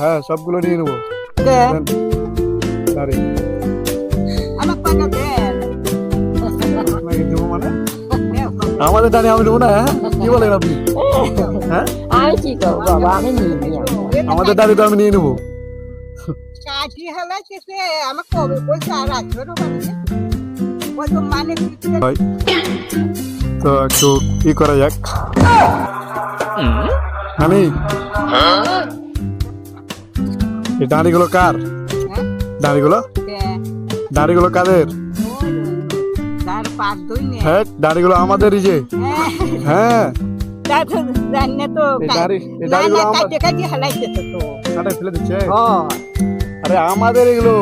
হ্যাঁ, সবগুলো নিয়ে নেবো। আরে আপনাকে দেবো মানে আমাদের দাঁড়ি আমি নেবো না। হ্যাঁ, কি বলেন আপনি? হ্যাঁ, আমি কি করবো বাবা, আমি নিয়ে নিই। আমাদের দাঁড়ি তো আমি নিয়ে নেবো। তো একটু কি করা যাক। আমি এই দাঁড়িগুলো কার? দাঁড়িগুলো দাঁড়িগুলো কাদের? হ্যাঁ, দাঁড়িগুলো আমাদেরই যে। হ্যাঁ, ফেলে দিচ্ছে। আরে আমাদের এগুলো।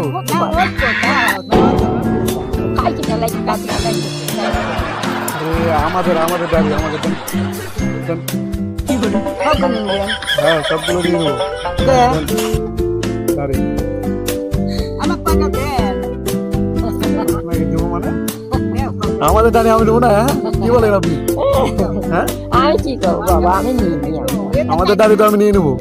আমাদের আমাদের দাঁড়ি আমাদের। হ্যাঁ, সবগুলো নিয়ে নেবো। দাঁড়ি আপনাকে দেবো মানে আমাদের দাঁড়ি আমি নেবো না। হ্যাঁ, কি বলেন আপনি? হ্যাঁ, আমি কি করবো বাবা, আমি নিয়ে নিই। আমাদের দাঁড়ি তো আমি নিয়ে নেবো।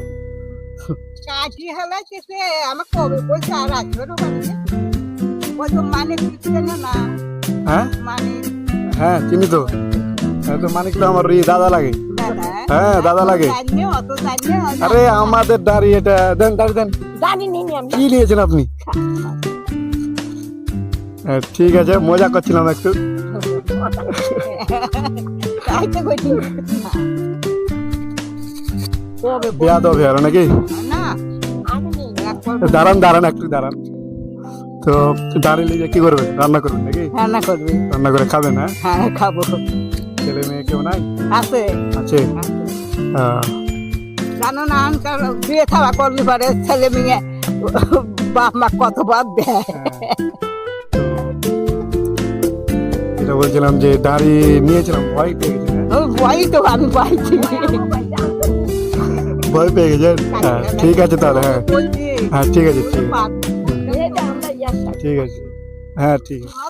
হ্যাঁ হ্যাঁ, চিনি তো। তো মানিক তো আমার দাদা লাগে। হ্যাঁ, দাদা লাগে। আরে আমাদের দাঁড়ি এটা দেন, দাঁড়ি দেন। কি নিয়েছেন আপনি? ঠিক আছে, মজা করছিলাম একটু। বেয়াদ হবে আর নাকি? দাঁড়ান দাঁড়ান একটু দাঁড়ান। তো দাঁড়িয়ে নিয়ে কি করবেন? রান্না করবেন নাকি? রান্না করে খাবেন? হ্যাঁ, খাবো। ছেলে মেয়ে কেউ নাই? আছে। জানো না, বিয়ে থাবা করলে পারে ছেলে মেয়ে বাপ মা কত বাদ দেয়। এটা বলছিলাম যে দাড়ি নিয়েছিলাম, ভয় পেয়ে গেছেন। ভয় তো আমি পাইছি। ভয় পেয়ে গেছেন? হ্যাঁ, ঠিক আছে তাহলে। হ্যাঁ হ্যাঁ, ঠিক আছে ঠিক আছে। ঠিক আছে। হ্যাঁ, ঠিক আছে।